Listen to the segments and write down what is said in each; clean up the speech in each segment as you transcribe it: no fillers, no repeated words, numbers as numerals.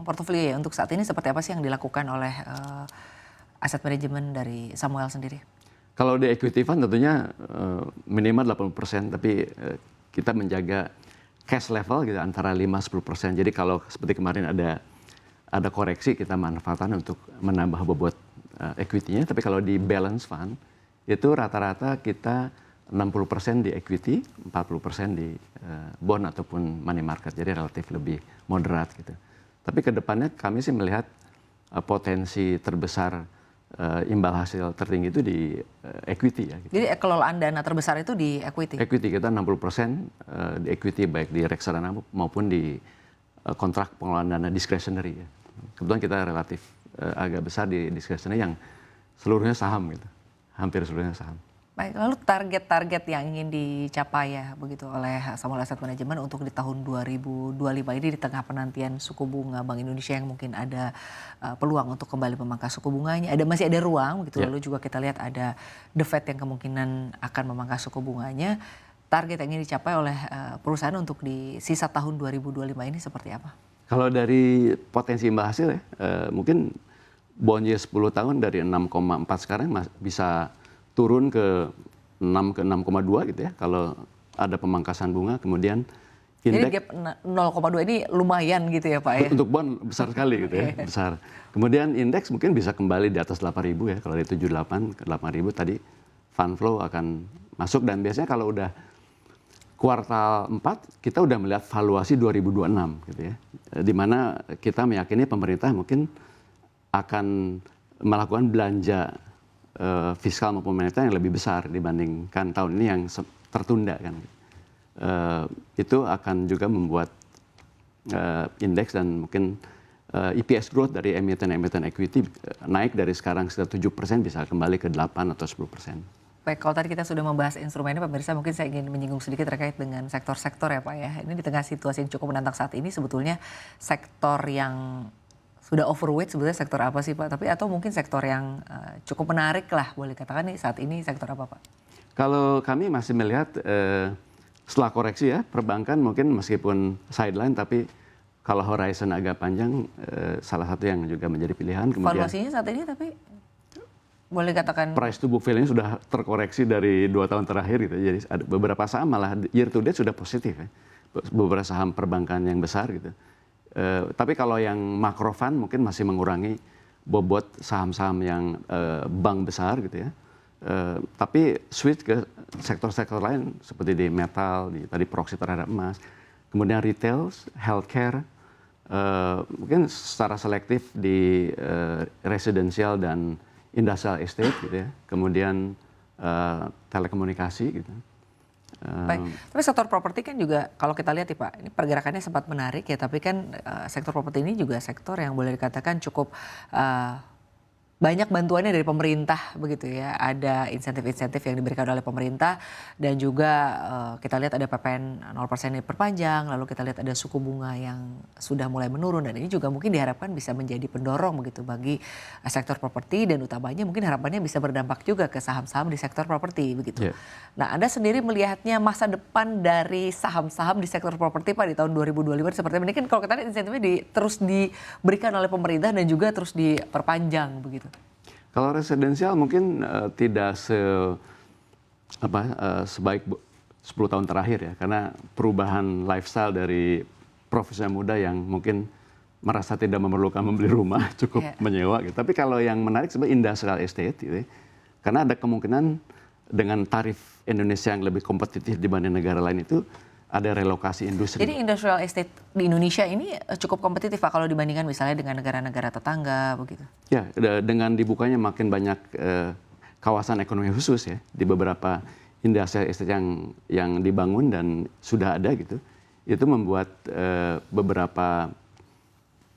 Portofolio ya untuk saat ini seperti apa sih yang dilakukan oleh aset manajemen dari Samuel sendiri? Kalau di equity fund tentunya minimal 80%, tapi kita menjaga cash level gitu antara 5-10%. Jadi kalau seperti kemarin ada koreksi, kita manfaatkan untuk menambah bobot equity-nya. Tapi kalau di balance fund itu rata-rata kita 60% di equity, 40% di bond ataupun money market. Jadi relatif lebih moderat gitu. Tapi ke depannya kami sih melihat potensi terbesar imbal hasil tertinggi itu di equity ya. Gitu. Jadi kelolaan dana terbesar itu di equity? Equity kita 60% di equity baik di reksadana maupun di kontrak pengelolaan dana discretionary ya. Kebetulan kita relatif agak besar di discretionary yang seluruhnya saham gitu. Hampir seluruhnya saham. Baik, lalu target-target yang ingin dicapai ya begitu oleh Samuel Asset Management untuk di tahun 2025 ini di tengah penantian suku bunga Bank Indonesia yang mungkin ada peluang untuk kembali memangkas suku bunganya. Masih ada ruang begitu. Lalu juga kita lihat ada The Fed yang kemungkinan akan memangkas suku bunganya. Target yang ingin dicapai oleh perusahaan untuk di sisa tahun 2025 ini seperti apa? Kalau dari potensi imbal hasil ya, mungkin bond yield 10 tahun dari 6,4 sekarang bisa turun ke 6 ke 6,2 gitu ya kalau ada pemangkasan bunga. Kemudian indeks. Jadi gap 0,2 ini lumayan gitu ya Pak ya? Untuk bond besar sekali gitu ya, besar. Kemudian indeks mungkin bisa kembali di atas 8.000 ya, kalau dari 78 ke 8.000 tadi fund flow akan masuk. Dan biasanya kalau udah kuartal 4 kita udah melihat valuasi 2026 gitu ya. Di mana kita meyakini pemerintah mungkin akan melakukan belanja fiskal maupun moneter yang lebih besar dibandingkan tahun ini yang tertunda kan. Itu akan juga membuat indeks dan mungkin EPS growth dari emiten equity naik dari sekarang sekitar 7% bisa kembali ke 8 atau 10%. Baik, kalau tadi kita sudah membahas instrumennya pemirsa, mungkin saya ingin menyinggung sedikit terkait dengan sektor-sektor ya Pak ya. Ini di tengah situasi yang cukup menantang saat ini sebetulnya sektor yang sudah overweight sebetulnya sektor apa sih Pak? Tapi atau mungkin sektor yang cukup menarik lah boleh katakan nih saat ini sektor apa Pak? Kalau kami masih melihat setelah koreksi ya perbankan mungkin meskipun sideline tapi kalau horizon agak panjang salah satu yang juga menjadi pilihan. Kemudian valuasinya saat ini tapi boleh katakan price to book value-nya sudah terkoreksi dari 2 tahun terakhir gitu. Jadi ada beberapa saham malah year to date sudah positif ya. Beberapa saham perbankan yang besar gitu. Tapi kalau yang makro fund mungkin masih mengurangi bobot saham-saham yang bank besar gitu ya. Tapi switch ke sektor-sektor lain seperti di metal, tadi proxy terhadap emas, kemudian retail, healthcare, mungkin secara selektif di residential dan industrial estate gitu ya. Kemudian telekomunikasi gitu. Baik, tapi sektor properti kan juga kalau kita lihat ya Pak, ini pergerakannya sempat menarik ya, tapi kan sektor properti ini juga sektor yang boleh dikatakan cukup banyak bantuannya dari pemerintah begitu ya, ada insentif-insentif yang diberikan oleh pemerintah dan juga kita lihat ada PPN 0% yang diperpanjang, lalu kita lihat ada suku bunga yang sudah mulai menurun dan ini juga mungkin diharapkan bisa menjadi pendorong begitu bagi sektor properti dan utamanya mungkin harapannya bisa berdampak juga ke saham-saham di sektor properti begitu. Yeah. Nah Anda sendiri melihatnya masa depan dari saham-saham di sektor properti Pak di tahun 2025 seperti ini kan kalau kita lihat insentifnya terus diberikan oleh pemerintah dan juga terus diperpanjang begitu. Kalau residensial mungkin tidak sebaik 10 tahun terakhir ya, karena perubahan lifestyle dari profesional muda yang mungkin merasa tidak memerlukan membeli rumah, cukup menyewa gitu. Tapi kalau yang menarik sebenarnya industrial estate gitu ya, karena ada kemungkinan dengan tarif Indonesia yang lebih kompetitif dibanding negara lain itu ada relokasi industri. Jadi industrial estate di Indonesia ini cukup kompetitif Pak kalau dibandingkan misalnya dengan negara-negara tetangga begitu? Ya, dengan dibukanya makin banyak kawasan ekonomi khusus ya di beberapa industrial estate yang dibangun dan sudah ada gitu, itu membuat beberapa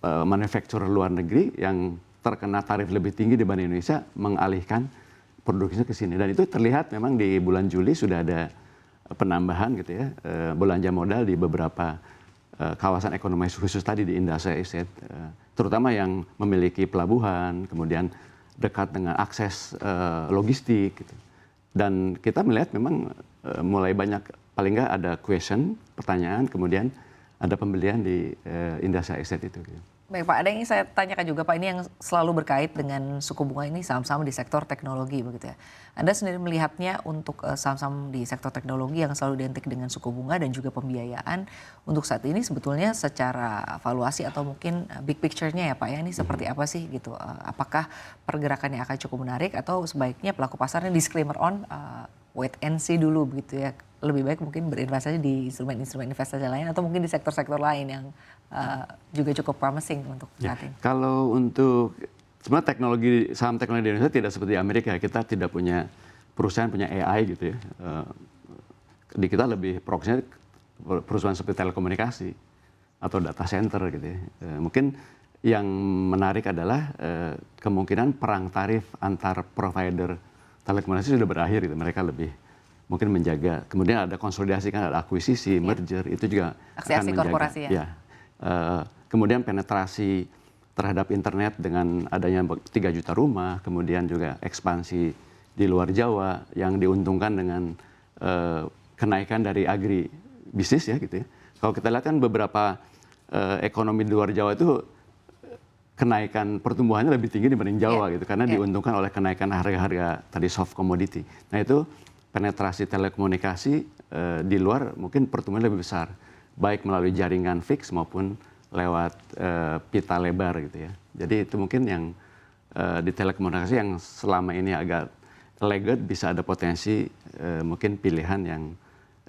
manufaktur luar negeri yang terkena tarif lebih tinggi dibanding Indonesia mengalihkan produksinya ke sini. Dan itu terlihat memang di bulan Juli sudah ada penambahan gitu ya, belanja modal di beberapa kawasan ekonomi khusus tadi di industrial estate, terutama yang memiliki pelabuhan, kemudian dekat dengan akses logistik gitu. Dan kita melihat memang mulai banyak, paling nggak ada pertanyaan, kemudian ada pembelian di industrial estate itu gitu. Baik Pak, ada yang ingin saya tanyakan juga Pak, ini yang selalu berkait dengan suku bunga ini saham-saham di sektor teknologi begitu ya. Anda sendiri melihatnya untuk saham-saham di sektor teknologi yang selalu identik dengan suku bunga dan juga pembiayaan untuk saat ini sebetulnya secara valuasi atau mungkin big picture-nya ya Pak ya, ini seperti apa sih gitu. Apakah pergerakannya akan cukup menarik atau sebaiknya pelaku pasarnya disclaimer on wait and see dulu begitu ya. Lebih baik mungkin berinvestasi di instrumen-instrumen investasi lain atau mungkin di sektor-sektor lain yang juga cukup promising untuk saat ini. Kalau untuk sebenarnya saham teknologi di Indonesia tidak seperti Amerika. Kita tidak punya perusahaan punya AI gitu ya. Di kita lebih fokusnya perusahaan seperti telekomunikasi atau data center gitu ya. Mungkin yang menarik adalah kemungkinan perang tarif antar provider telekomunikasi sudah berakhir gitu. Mereka lebih mungkin menjaga. Kemudian ada konsolidasi kan, ada akuisisi, merger, itu juga akan menjaga. Korporasi ya. Kemudian penetrasi terhadap internet dengan adanya 3 juta rumah, kemudian juga ekspansi di luar Jawa yang diuntungkan dengan kenaikan dari agri bisnis ya gitu ya. Kalau kita lihat kan beberapa ekonomi di luar Jawa itu kenaikan pertumbuhannya lebih tinggi dibanding Jawa gitu karena diuntungkan oleh kenaikan harga-harga tadi soft commodity. Nah itu penetrasi telekomunikasi di luar mungkin pertumbuhan lebih besar, baik melalui jaringan fix maupun lewat pita lebar gitu ya. Jadi itu mungkin yang di telekomunikasi yang selama ini agak lagged bisa ada potensi mungkin pilihan yang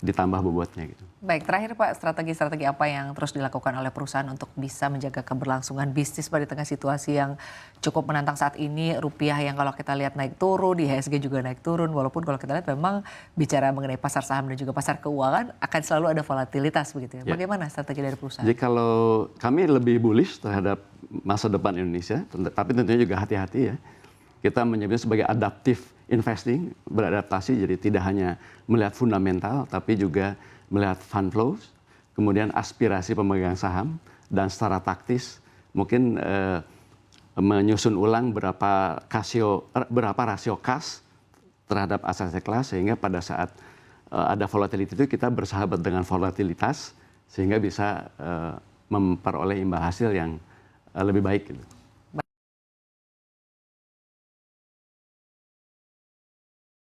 ditambah bobotnya gitu. Baik, terakhir Pak, strategi-strategi apa yang terus dilakukan oleh perusahaan untuk bisa menjaga keberlangsungan bisnis Pak di tengah situasi yang cukup menantang saat ini, rupiah yang kalau kita lihat naik turun, IHSG juga naik turun, walaupun kalau kita lihat memang bicara mengenai pasar saham dan juga pasar keuangan akan selalu ada volatilitas begitu ya. Bagaimana strategi dari perusahaan? Jadi kalau kami lebih bullish terhadap masa depan Indonesia, tapi tentunya juga hati-hati ya. Kita menyebutnya sebagai adaptive investing, beradaptasi, jadi tidak hanya melihat fundamental, tapi juga melihat fund flows, kemudian aspirasi pemegang saham, dan secara taktis mungkin menyusun ulang berapa rasio kas terhadap aset kelas, sehingga pada saat ada volatility itu kita bersahabat dengan volatilitas, sehingga bisa memperoleh imbal hasil yang lebih baik gitu.